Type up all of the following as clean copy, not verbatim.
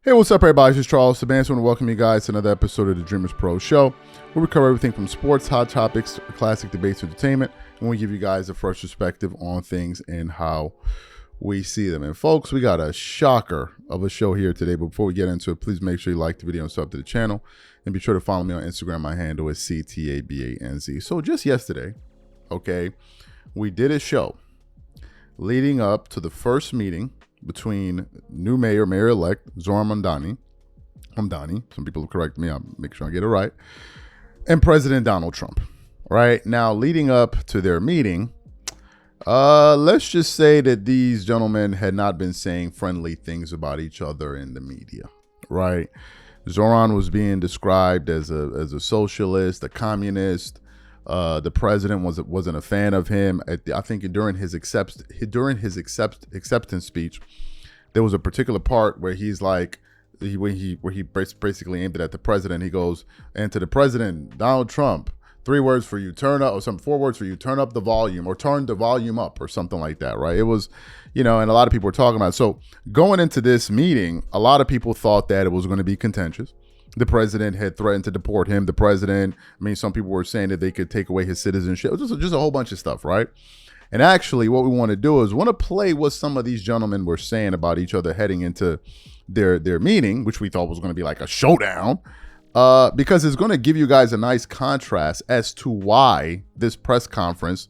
Hey, what's up, everybody? This is Charles Sabans. I want to welcome you guys to another episode of the Dreamers Pro Show, where we cover everything from sports, hot topics, classic debates, entertainment, and we give you guys a fresh perspective on things and how we see them. And folks, we got a shocker of a show here today. But before we get into it, please make sure you like the video and sub to the channel, and be sure to follow me on Instagram. My handle is CTABANZ. So just yesterday, okay, we did a show leading up to the first meeting between new mayor-elect Zohran Mamdani, some people have corrected me, I'll make sure I get it right, and President Donald Trump. Right now, leading up to their meeting, let's just say that these gentlemen had not been saying friendly things about each other in the media. Right? Zohran was being described as a socialist, a communist. The president wasn't a fan of him. I think during his acceptance speech, there was a particular part where he's like, where he basically aimed it at the president. He goes, "And to the president, Donald Trump, 3 words for you, turn up, or 4 words for you, turn up the volume, or turn the volume up," or something like that, right? It was, and a lot of people were talking about it. So going into this meeting, a lot of people thought that it was going to be contentious. The president had threatened to deport him. Some people were saying that they could take away his citizenship. Just a whole bunch of stuff, right? And actually, what we want to do is want to play what some of these gentlemen were saying about each other heading into their meeting, which we thought was going to be like a showdown, because it's going to give you guys a nice contrast as to why this press conference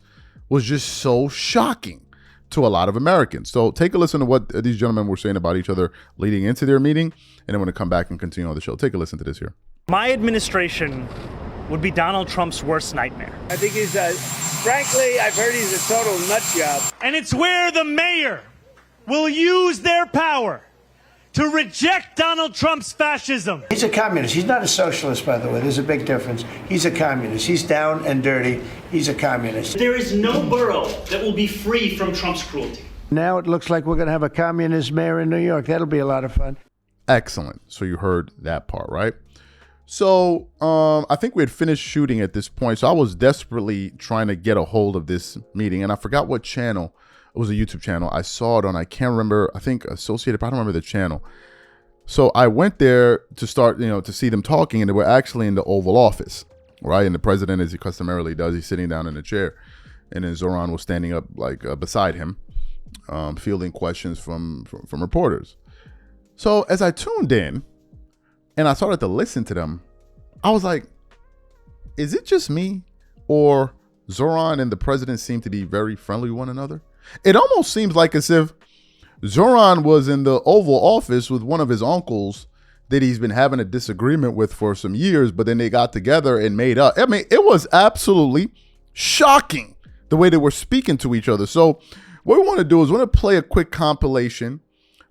was just so shocking to a lot of Americans. So take a listen to what these gentlemen were saying about each other leading into their meeting, and then we're going to come back and continue on the show. Take a listen to this here. My administration would be Donald Trump's worst nightmare. I think frankly, I've heard he's a total nut job. And it's where the mayor will use their power to reject Donald Trump's fascism. He's a communist. He's not a socialist, by the way. There's a big difference. He's a communist. He's down and dirty. He's a communist. There is no borough that will be free from Trump's cruelty. Now it looks like we're going to have a communist mayor in New York. That'll be a lot of fun. Excellent. So you heard that part, right? So I think we had finished shooting at this point. So I was desperately trying to get a hold of this meeting, and I forgot what channel. It was a YouTube channel. I saw it on, I can't remember, I think Associated, but I don't remember the channel. So I went there to start, to see them talking, and they were actually in the Oval Office, right? And the president, as he customarily does, he's sitting down in a chair, and then Zohran was standing up beside him, fielding questions from reporters. So as I tuned in and I started to listen to them, I was like, is it just me, or Zohran and the president seem to be very friendly with one another? It almost seems like as if Zohran was in the Oval Office with one of his uncles that he's been having a disagreement with for some years, but then they got together and made up. I mean, it was absolutely shocking the way they were speaking to each other. So what we want to do is we want to play a quick compilation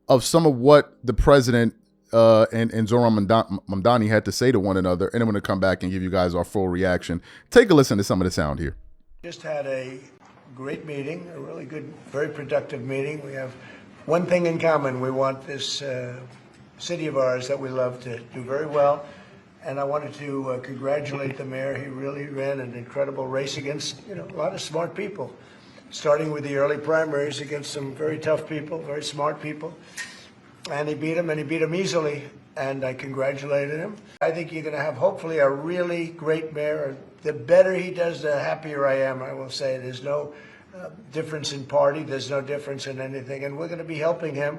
of some of what the president and Zohran Mamdani had to say to one another, and I'm going to come back and give you guys our full reaction. Take a listen to some of the sound here. Just had a great meeting, a really good, very productive meeting. We have one thing in common. We want this city of ours that we love to do very well. And I wanted to congratulate the mayor. He really ran an incredible race against, a lot of smart people, starting with the early primaries against some very tough people, very smart people. And he beat them easily. And I congratulated him. I think you're going to have, hopefully, a really great mayor. The better he does, the happier I am, I will say. There's no difference in party. There's no difference in anything. And we're going to be helping him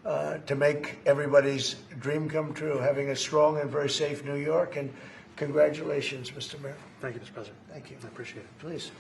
to make everybody's dream come true, having a strong and very safe New York. And congratulations, Mr. Mayor. Thank you, Mr. President. Thank you. I appreciate it. Please.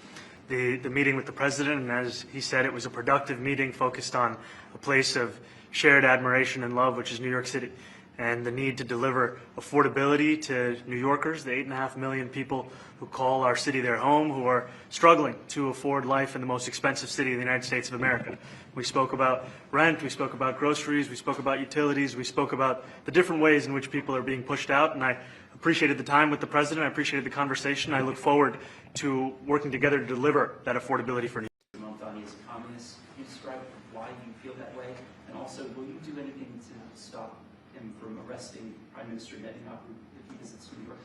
The meeting with the president, and as he said, it was a productive meeting focused on a place of shared admiration and love, which is New York City, and the need to deliver affordability to New Yorkers, the 8.5 million people who call our city their home, who are struggling to afford life in the most expensive city in the United States of America. We spoke about rent, we spoke about groceries, we spoke about utilities, we spoke about the different ways in which people are being pushed out, and I appreciated the time with the president, I appreciated the conversation. I look forward to working together to deliver that affordability for New York. Mamdani is a communist. Can you describe why you feel that way? And also, will you do anything to stop him from arresting Prime Minister Netanyahu if he visits New York?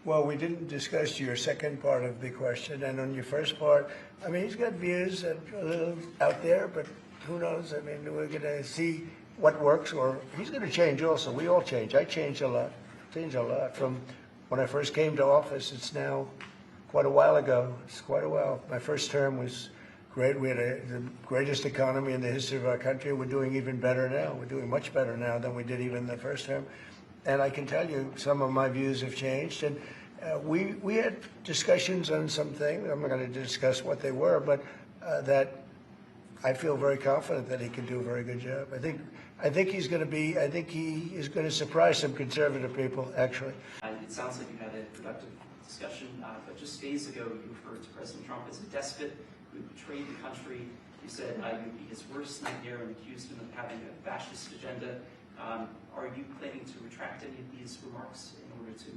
Well, we didn't discuss your second part of the question. And on your first part, he's got views that are a little out there, but who knows? We're going to see what works, or he's going to change also. We all change. I changed a lot. From when I first came to office. It's now quite a while ago. It's quite a while. My first term was great. We had the greatest economy in the history of our country. We're doing even better now. We're doing much better now than we did even the first term. And I can tell you some of my views have changed. And we had discussions on some things. I'm not going to discuss what they were, but that I feel very confident that he can do a very good job. I think he's going to be. I think he is going to surprise some conservative people. Actually, it sounds like you had a productive discussion, but just days ago you referred to President Trump as a despot who betrayed the country. You said you would be his worst nightmare and accused him of having a fascist agenda. Are you planning to retract any of these remarks in order to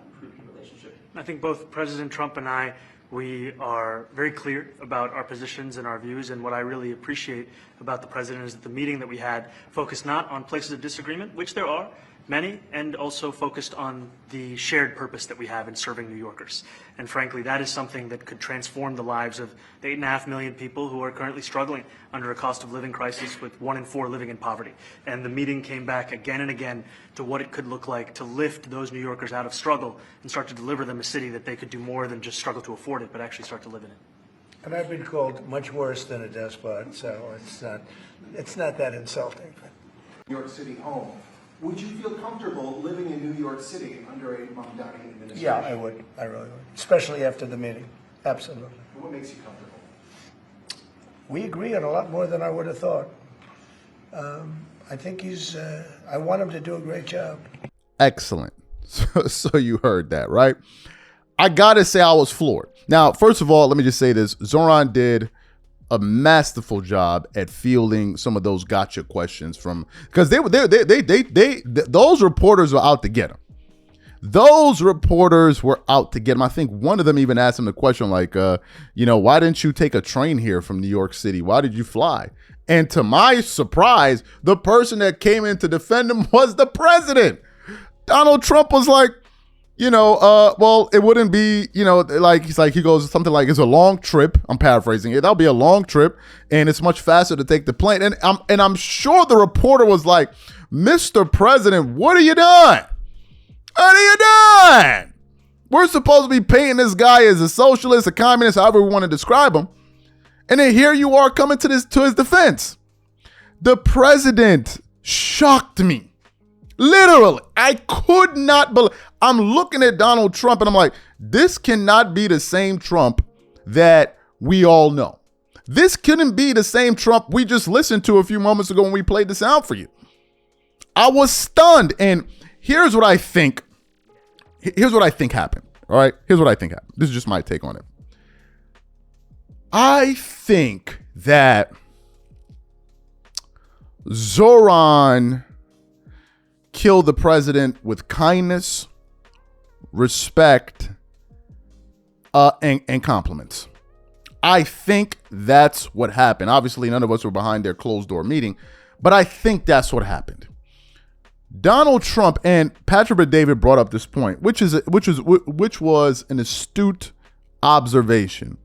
improve your relationship? I think both President Trump and I, we are very clear about our positions and our views, and what I really appreciate about the president is that the meeting that we had focused not on places of disagreement, which there are many, and also focused on the shared purpose that we have in serving New Yorkers. And frankly, that is something that could transform the lives of the 8.5 million people who are currently struggling under a cost of living crisis, with 1 in 4 living in poverty. And the meeting came back again and again to what it could look like to lift those New Yorkers out of struggle and start to deliver them a city that they could do more than just struggle to afford it, but actually start to live in it. and I've been called much worse than a despot, so it's not that insulting. New York City home. Would you feel comfortable living in New York City under a Mamdani administration? Yeah, I would. I really would. Especially after the meeting. Absolutely. What makes you comfortable? We agree on a lot more than I would have thought. I think I want him to do a great job. Excellent. So you heard that, right? I gotta say I was floored. Now, first of all, let me just say this. Zohran did a masterful job at fielding some of those gotcha questions because those reporters were out to get him. Those reporters were out to get him. I think one of them even asked him the question like, why didn't you take a train here from New York City? Why did you fly? And to my surprise, the person that came in to defend him was the president. Donald Trump was like, well, it wouldn't be, he goes something like, it's a long trip. I'm paraphrasing it. That'll be a long trip, and it's much faster to take the plane. And I'm sure the reporter was like, Mr. President, what are you doing? What are you doing? We're supposed to be painting this guy as a socialist, a communist, however we want to describe him. And then here you are coming to his defense. The president shocked me. Literally, I could not believe. I'm looking at Donald Trump and I'm like, this cannot be the same Trump that we all know. This couldn't be the same Trump we just listened to a few moments ago when we played the sound for you. I was stunned. And here's what I think. Here's what I think happened. All right. Here's what I think happened. This is just my take on it. I think that Zohran killed the president with kindness, respect, and compliments. I think that's what happened. Obviously, none of us were behind their closed door meeting, but I think that's what happened. Donald Trump and Patrick David brought up this point, which was an astute observation.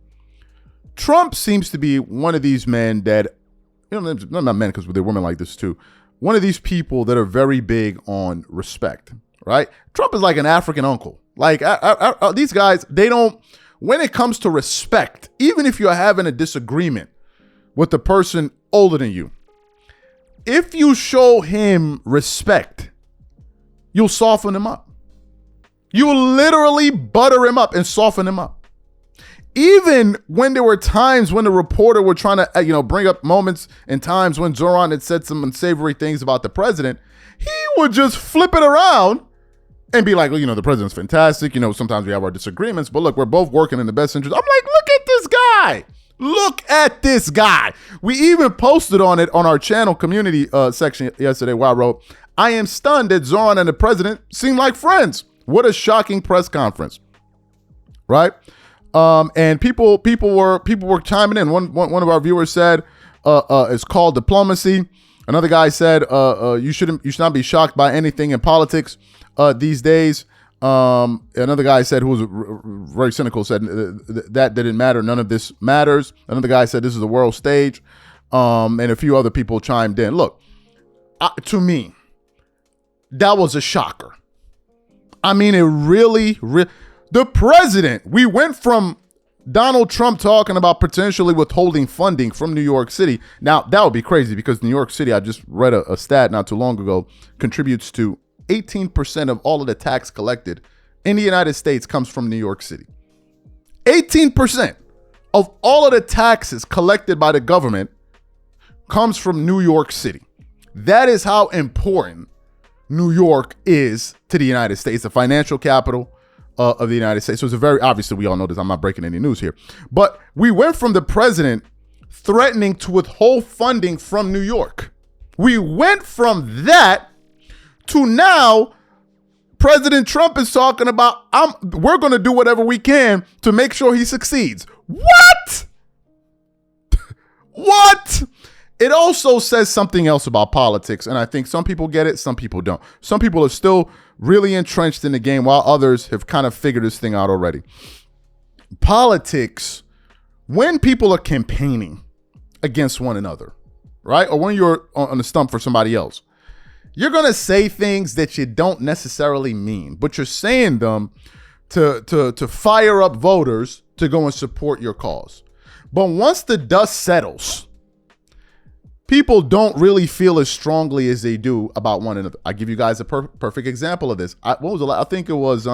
Trump seems to be one of these men that, not men because they're women like this too. One of these people that are very big on respect, right? Trump is like an African uncle. Like these guys, they don't, when it comes to respect, even if you're having a disagreement with the person older than you, if you show him respect, you'll soften him up. You will literally butter him up and soften him up. Even when there were times when the reporter were trying to, bring up moments and times when Zohran had said some unsavory things about the president, he would just flip it around and be like, well, the president's fantastic. Sometimes we have our disagreements, but look, we're both working in the best interest. I'm like, look at this guy. Look at this guy. We even posted on it on our channel community section yesterday where I wrote, I am stunned that Zohran and the president seem like friends. What a shocking press conference. Right? And people were chiming in. One of our viewers said, it's called diplomacy. Another guy said, you should not be shocked by anything in politics these days. Another guy said, who was very cynical, said that didn't matter. None of this matters. Another guy said, this is the world stage. And a few other people chimed in. Look, to me, that was a shocker. I mean, it really, the president, we went from Donald Trump talking about potentially withholding funding from New York City. Now, that would be crazy because New York City, I just read a stat not too long ago, contributes to 18% of all of the tax collected in the United States comes from New York City. 18% of all of the taxes collected by the government comes from New York City. That is how important New York is to the United States, the financial capital of the United States. So it's a very, obviously we all know this, I'm not breaking any news here, but we went from the president threatening to withhold funding from New York. We went from that to now President Trump is talking about, we're going to do whatever we can to make sure he succeeds. What? What? It also says something else about politics, and I think some people get it, some people don't. Some people are still really entrenched in the game, while others have kind of figured this thing out already. Politics, when people are campaigning against one another, right? Or when you're on the stump for somebody else, you're going to say things that you don't necessarily mean, but you're saying them to fire up voters to go and support your cause. But once the dust settles, people don't really feel as strongly as they do about one another. I give you guys a perfect example of this. I think it was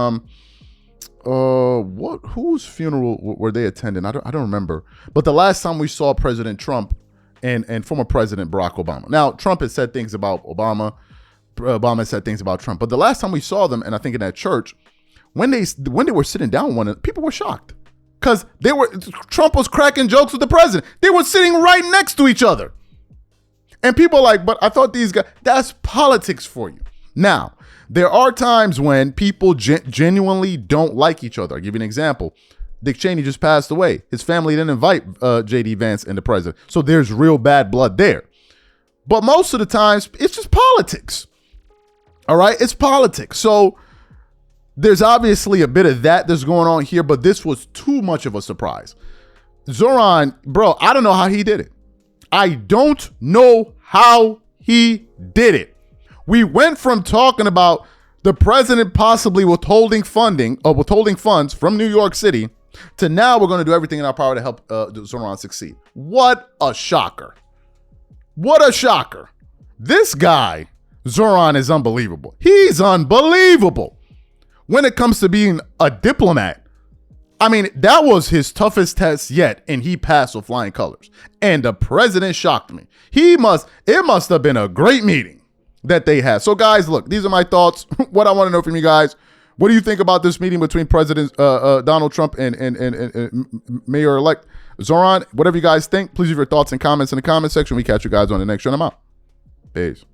whose funeral were they attending? I don't remember. But the last time we saw President Trump and former President Barack Obama. Now, Trump has said things about Obama. Obama said things about Trump. But the last time we saw them, and I think in that church, when they were sitting down, people were shocked because Trump was cracking jokes with the president. They were sitting right next to each other. And people are like, but I thought these guys, that's politics for you. Now, there are times when people genuinely don't like each other. I'll give you an example. Dick Cheney just passed away. His family didn't invite J.D. Vance and the president. So there's real bad blood there. But most of the times, it's just politics. All right? It's politics. So there's obviously a bit of that that's going on here, but this was too much of a surprise. Zohran, bro, I don't know how he did it. I don't know how he did it. We went from talking about the president possibly withholding funds from New York City to now we're going to do everything in our power to help Zohran succeed. What a shocker. What a shocker. This guy, Zohran, is unbelievable. He's unbelievable. When it comes to being a diplomat, I mean, that was his toughest test yet, and he passed with flying colors. And the president shocked me. It must have been a great meeting that they had. So, guys, look, these are my thoughts. What I want to know from you guys, what do you think about this meeting between President Donald Trump and Mayor-elect Zohran? Whatever you guys think, please leave your thoughts and comments in the comment section. We catch you guys on the next show. I'm out. Peace.